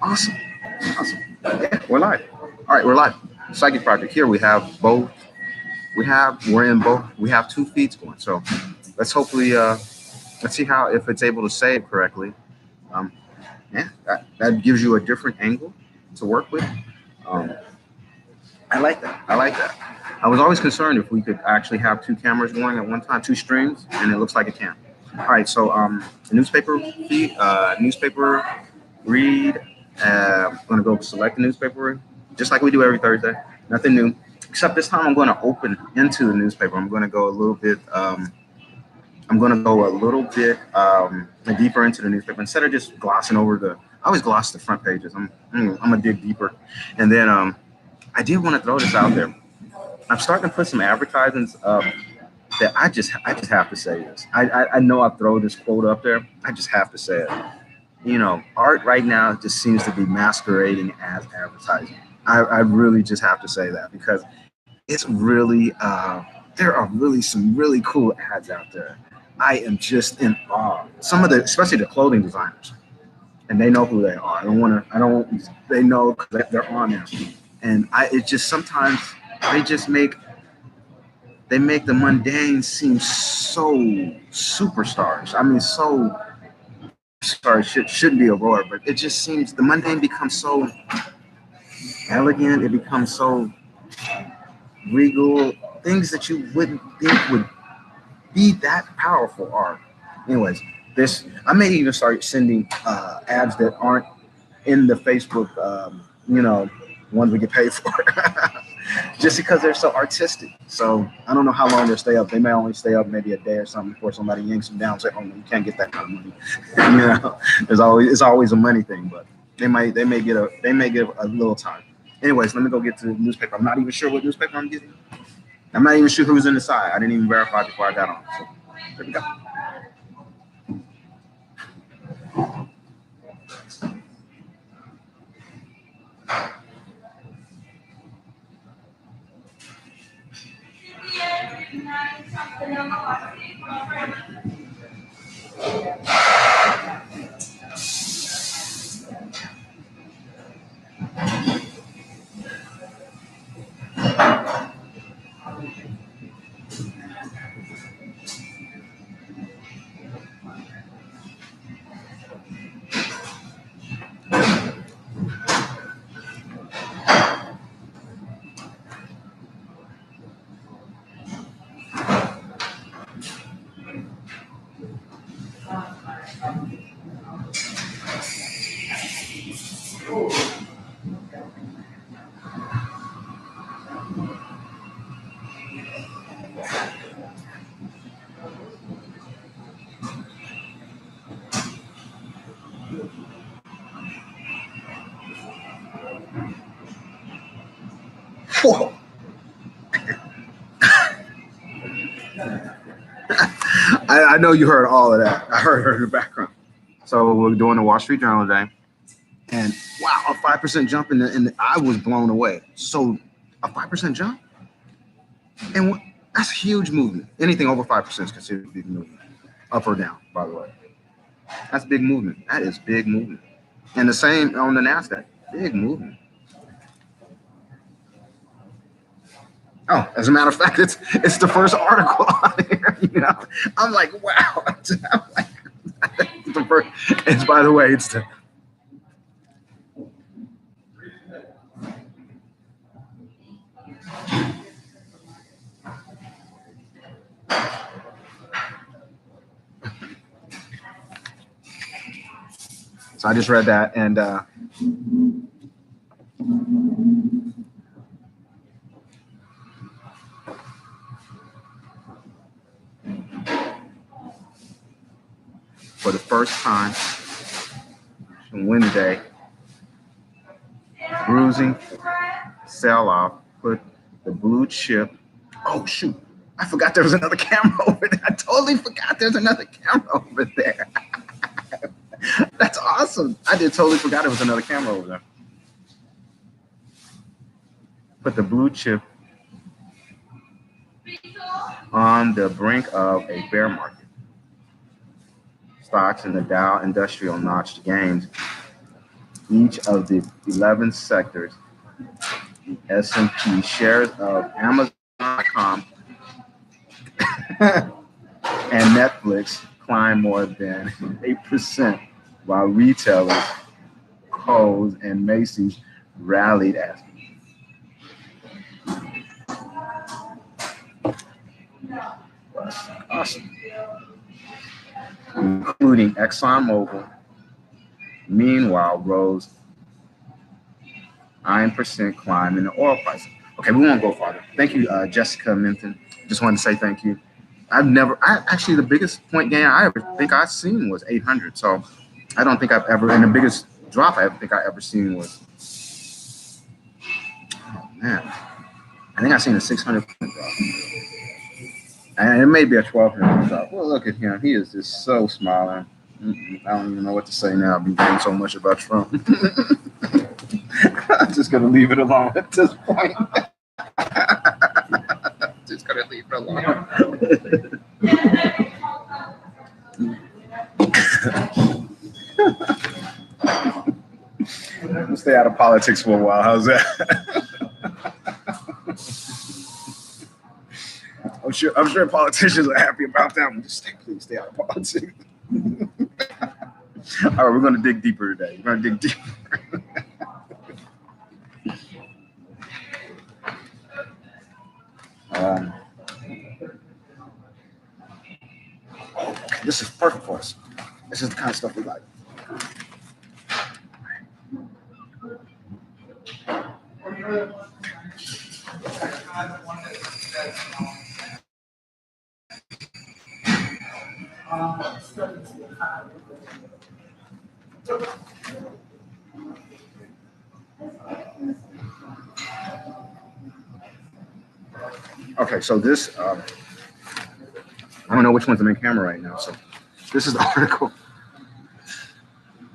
Awesome. Awesome. Yeah, we're live. All right, we're live. Psychic Project. Here we have both. We're in both. We have 2 feeds going. So let's hopefully let's see how if it's able to save correctly. Um, yeah, that gives you a different angle to work with. Um, I like that. I like that. I was always concerned if we could actually have 2 cameras going at one time, 2 streams, and it looks like it can. All right, so newspaper feed, newspaper read. I'm gonna go select the newspaper, just like we do every Thursday. Nothing new, except this time I'm going to open into the newspaper. I'm going to go a little bit. I'm going to go a little bit deeper into the newspaper instead of just glossing over the. I always gloss the front pages. I'm gonna dig deeper, and then I did want to throw this out there. I'm starting to put some advertisements up that I just have to say this. I know I throw this quote up there. I just have to say it. You know, art right now just seems to be masquerading as advertising. I really just have to say that because it's really there are really some really cool ads out there. I am just in awe. Some of the, especially the clothing designers, and they know who they are. They know because they're on there. And it just sometimes they just make the mundane seem so superstars. I mean, so sorry, shouldn't be a roar, but it just seems the mundane becomes so elegant. It becomes so regal. Things that you wouldn't think would be that powerful art. Anyways, I may even start sending ads that aren't in the Facebook, ones we get paid for, just because they're so artistic. So I don't know how long they'll stay up. They may only stay up maybe a day or something before somebody yanks them down. And say, "Oh no, you can't get that kind of money." It's always a money thing, but they may give a little time. Anyways, let me go get to the newspaper. I'm not even sure what newspaper I'm getting. I'm not even sure who's in the side. I didn't even verify before I got on. So there we go. Whoa. I know you heard all of that. I heard her in the background. So we're doing the Wall Street Journal today. And wow, a 5% jump I was blown away. So a 5% jump? And that's a huge movement. Anything over 5% is considered a big movement. Up or down, by the way. That's big movement. That is big movement. And the same on the NASDAQ. Big movement. Oh, as a matter of fact, it's the first article on here. I'm like, wow. I'm like, the first. It's, by the way, it's the. So I just read that, and for the first time on Wednesday, bruising sell-off put the blue chip. Oh shoot! I forgot there was another camera over there. I totally forgot there's another camera over there. That's awesome. I did totally forgot there was another camera over there. Put the blue chip on the brink of a bear market. Stocks in the Dow Industrial notched gains, each of the 11 sectors, S&P shares of Amazon.com and Netflix climbed more than 8%, while retailers Kohl's and Macy's rallied as awesome, including ExxonMobil. Meanwhile, rose 9% climb in the oil price. Okay, we won't go farther. Thank you, Jessica Minton. Just wanted to say thank you. Actually, the biggest point gain I ever think I've seen was 800. So I don't think I've ever, and the biggest drop I think I ever seen was, oh man, I think I seen a 600 point drop. And it may be a 1200 drop. Well, look at him. He is just so smiling. I don't even know what to say now. I've been getting so much about Trump. I'm just going to leave it alone at this point. Just going to leave it alone. We'll stay out of politics for a while. How's that? I'm sure politicians are happy about that one. Just please stay out of politics. All right, we're going to dig deeper today. We're going to dig deeper. This is perfect for us. This is the kind of stuff we like. Okay, so this, I don't know which one's the main camera right now. So this is the article.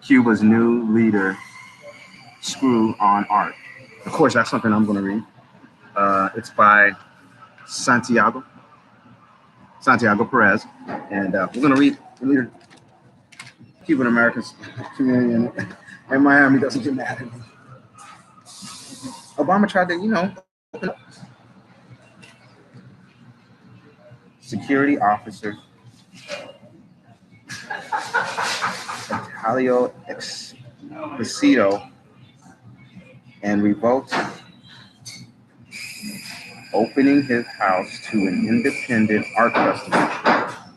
Cuba's new leader screw on art. Of course, that's something I'm going to read. It's by Santiago Perez, and we're going to read the leader, Cuban Americans community in Miami doesn't get mad at me. Obama tried to, open up. Security officer Italio Esposito and revoked opening his house to an independent art festival.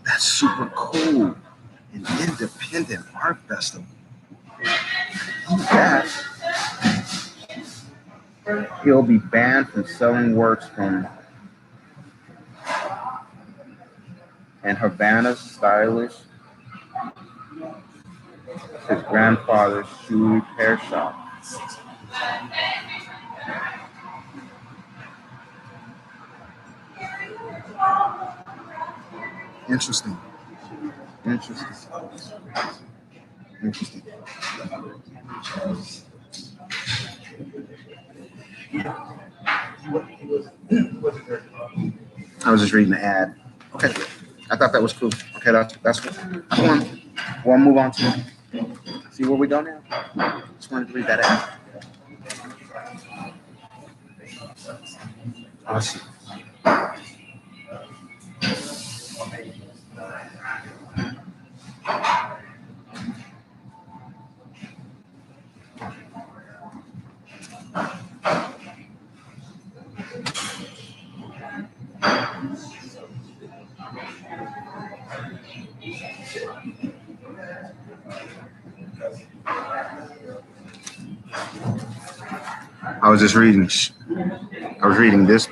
That's super cool. An independent art festival. That he'll be banned from selling works from and Havana's stylish his grandfather's shoe repair shop. Interesting. I was just reading the ad. Okay, I thought that was cool. Okay, that's one. We'll move on to see where we go now. Just wanted to read that ad. Awesome. I was reading this.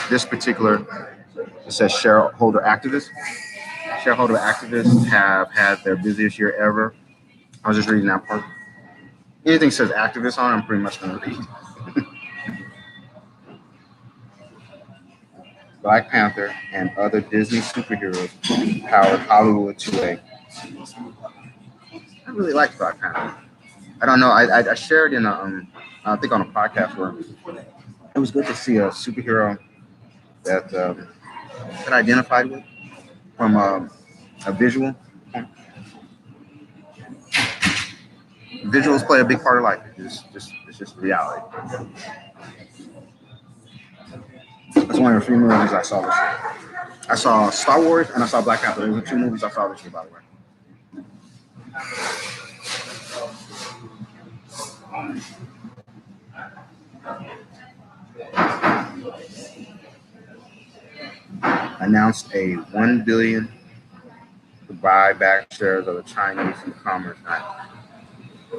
This particular, it says shareholder activists. Shareholder activists have had their busiest year ever. I was just reading that part. Anything says activists on it, I'm pretty much going to read. Black Panther and other Disney superheroes powered Hollywood today. I really liked Black Panther. I don't know. I shared in I think on a podcast where it was good to see a superhero that I identified with from a visual point. visuals play a big part of life. It's just reality. That's one of the few movies I saw this year. I saw Star Wars and I saw Black Panther. Those are 2 movies I saw this year, by the way. Announced a 1 billion to buy back shares of the Chinese e-commerce.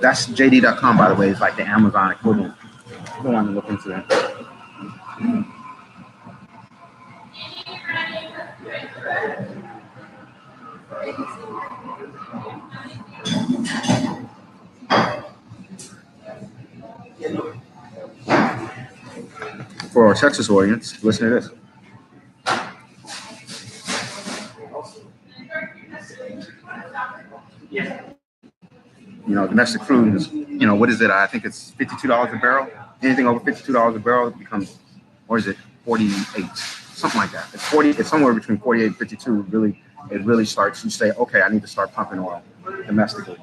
That's JD.com, by the way. It's like the Amazon equivalent. You don't want to look into that. For our Texas audience, listen to this. You know, domestic crude is, you know, what is it? I think it's $52 a barrel. Anything over $52 a barrel becomes, or is it 48? Something like that. It's 40. It's somewhere between 48 and 52. It really starts. You say, okay, I need to start pumping oil domestically.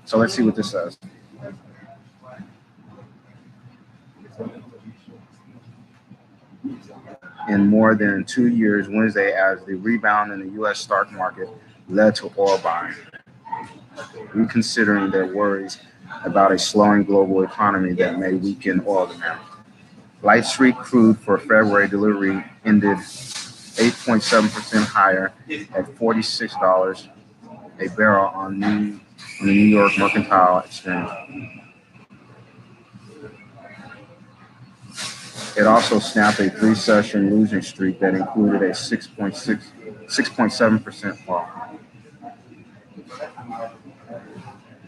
So let's see what this says. In more than 2 years Wednesday, as the rebound in the U.S. stock market led to oil buying, reconsidering their worries about a slowing global economy that may weaken oil demand. Light sweet crude for February delivery ended 8.7% higher at $46 a barrel on the New York Mercantile Exchange. It also snapped a 3-session losing streak that included a 6.7% fall.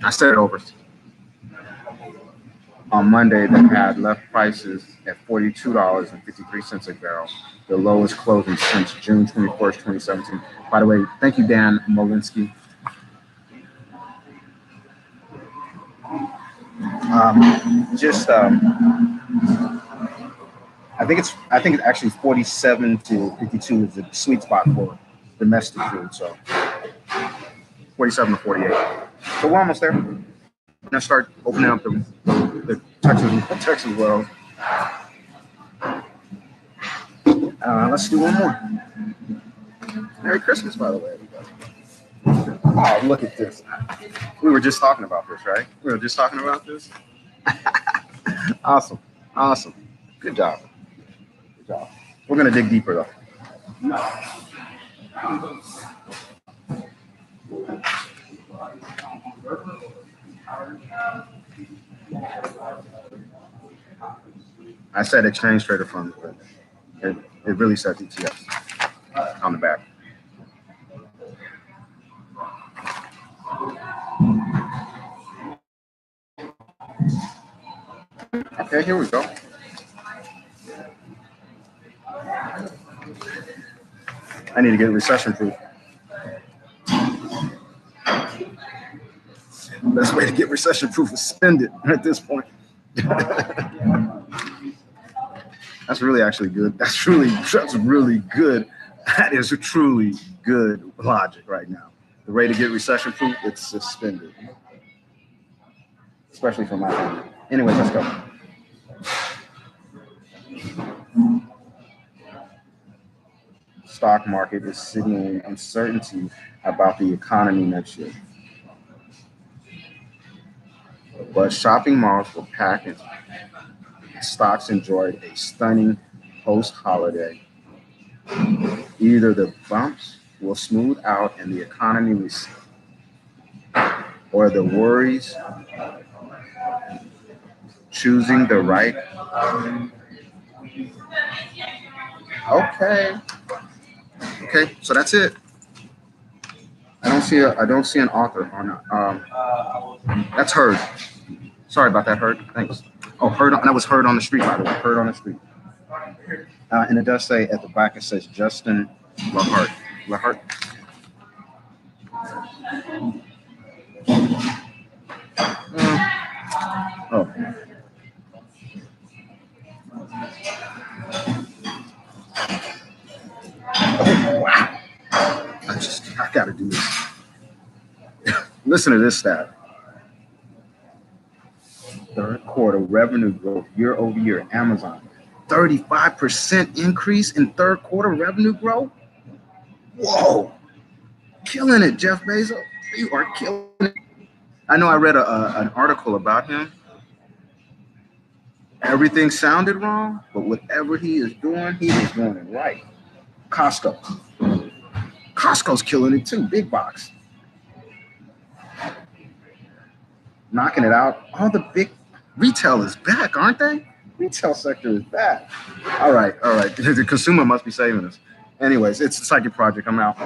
I said it over. On Monday, that had left prices at $42.53 a barrel, the lowest closing since June 21st, 2017. By the way, thank you, Dan Molinsky. I think it's actually 47 to 52 is the sweet spot for domestic food. So 47 to 48. So we're almost there. I'm gonna start opening up the Texas world. Let's do one more. Merry Christmas, by the way, everybody. Oh, look at this. We were just talking about this, right? Awesome. Good job. We're gonna dig deeper though. I said exchange trader funds, but it really says ETFs on the back. Okay, here we go. I need to get recession proof. Best way to get recession proof is spend it at this point. That's really actually good. That's really good. That is truly good logic right now. The way to get recession proof, it's suspended. Especially for my family. Anyways, let's go. Stock market is signaling uncertainty about the economy next year. But shopping malls were packed and stocks enjoyed a stunning post-holiday. Either the bumps will smooth out and the economy will see, or the worries choosing the right. Okay, so that's it. I don't see an author on it. That's Heard. Sorry about that, Heard. Thanks. Oh, Heard. That was Heard on the street, by the way. Heard on the street. And it does say at the back, it says Justin LaHart. Oh. Oh, wow. I gotta do this. Listen to this stat. Third quarter revenue growth year over year. Amazon, 35% increase in third quarter revenue growth. Whoa, killing it, Jeff Bezos. You are killing it. I know I read an article about him. Everything sounded wrong, but whatever he is doing it right. Costco. Costco's killing it too. Big box. Knocking it out. All the big retail is back, aren't they? Retail sector is back. All right. The consumer must be saving us. Anyways, it's the Psychic Project. I'm out.